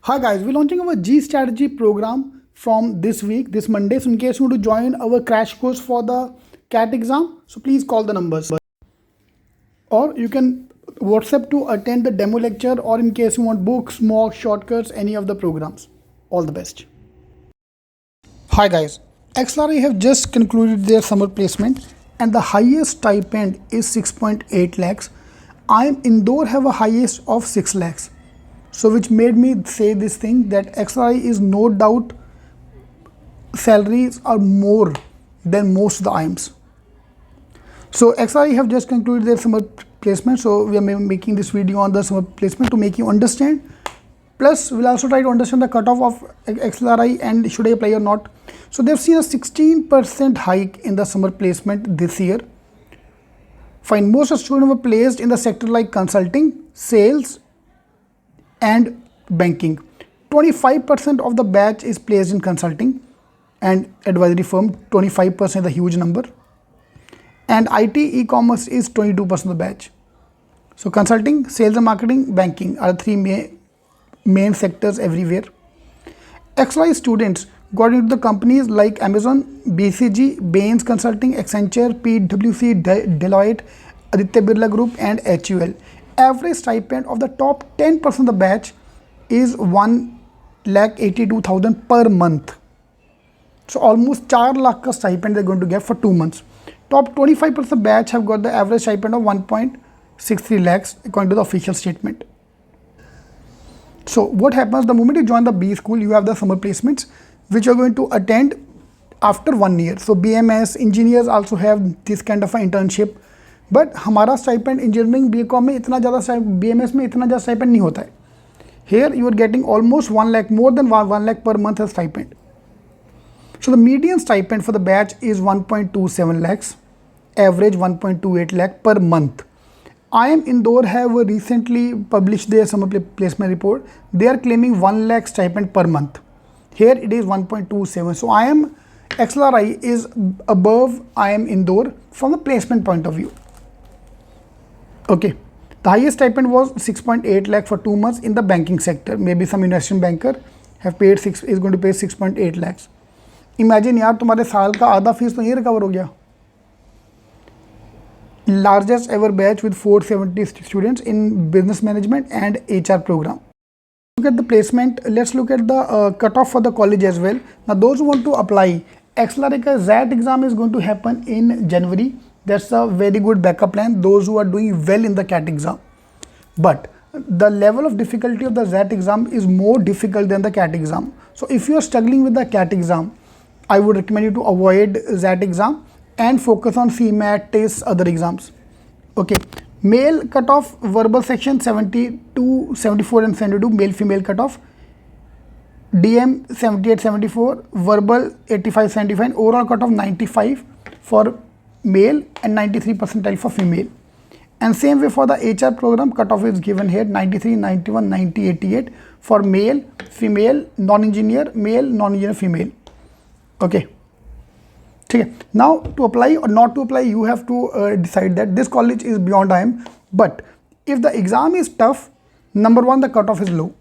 Hi guys, we're launching our Gstrategy program from this week, this Monday. So in case you want to join our crash course for the CAT exam, so please call the numbers. Or you can WhatsApp to attend the demo lecture, or in case you want books, mocks, shortcuts, any of the programs. All the best. Hi guys, XLRI have just concluded their summer placement and the highest stipend is 6.8 lakhs. IIM Indore have a highest of 6 lakhs. So which made me say this thing that XLRI is no doubt salaries are more than most of the IIMs. So XLRI have just concluded their summer placement. So we are making this video on the summer placement to make you understand. Plus we'll also try to understand the cutoff of XLRI and should I apply or not. So they've seen a 16% hike in the summer placement this year. Fine, most of the students were placed in the sector like consulting, sales, and banking. 25% of the batch is placed in consulting and advisory firm. 25% is a huge number, and IT e-commerce is 22% of the batch. So consulting, sales and marketing, banking are the three main sectors everywhere. XLRI students got into the companies like Amazon, BCG, Bains Consulting, Accenture, PwC, Deloitte, Aditya Birla Group, and HUL. Average stipend of the top 10% of the batch is 1,82,000 per month. So almost 4 lakh ka stipend they're going to get for 2 months. Top 25% of the batch have got the average stipend of 1.63 lakhs according to the official statement. So what happens the moment you join the B school, you have the summer placements which you are going to attend after 1 year. So BMS engineers also have this kind of an internship. But हमारा stipend engineering BCom में इतना ज़्यादा BMS में इतना ज़्यादा stipend नहीं होता है. Here you are getting almost 1 lakh, more than 1 lakh per month as stipend. So the median stipend for the batch is 1.27 lakhs, average 1.28 lakh per month. IIM Indore have recently published their summer placement report. They are claiming 1 lakh stipend per month. Here it is 1.27. So IIM XLRI is above IIM Indore from the placement point of view. Okay, the highest stipend was 6.8 lakh for 2 months in the banking sector. Maybe some investment banker is going to pay 6.8 lakhs. Imagine यार तुम्हारे साल का आधा fees तो ये recover हो गया. Largest ever batch with 470 students in business management and HR program. Look at the placement. Let's look at the cutoff for the college as well. Now those who want to apply, XLRI ka CET exam is going to happen in January. That's a very good backup plan, those who are doing well in the CAT exam. But the level of difficulty of the CET exam is more difficult than the CAT exam. So if you are struggling with the CAT exam, I would recommend you to avoid CET exam and focus on CMAT, tests, other exams. Okay, male cutoff, verbal section 72, 74 and 72, male female cutoff. DM 78, 74, verbal 85, 75, overall cutoff 95 for male and 93 percentile for female. And same way for the HR program, cutoff is given here 93, 91, 90, 88 for male, female, non-engineer, male, non-engineer, female. Okay. Okay. Now to apply or not to apply, you have to decide that this college is beyond IIM. But if the exam is tough, number one, the cutoff is low.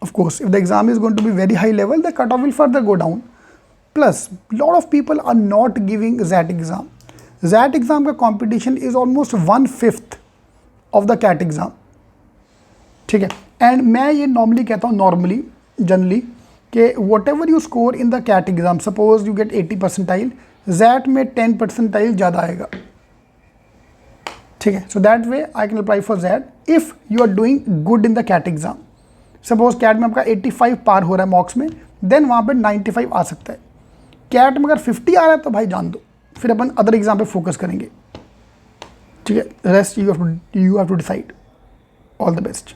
Of course, if the exam is going to be very high level, the cutoff will further go down. Plus, a lot of people are not giving CET exam. CET exam का competition is almost 1/5 of the CAT exam. ठीक है. And मैं ये normally कहता हूँ generally कि whatever you score in the CAT exam, suppose you get 80 percentile, CET में 10 percentile ज़्यादा आएगा. ठीक है. So that way I can apply for CET if you are doing good in the CAT exam. Suppose CAT में आपका 85 पार हो रहा है मॉक्स में, then वहाँ पे 95 आ सकता है. CAT में अगर 50 आ रहा है तो भाई जान दो, फिर अपन अदर एग्जाम पे फोकस करेंगे. ठीक है, rest you have to decide. All the best.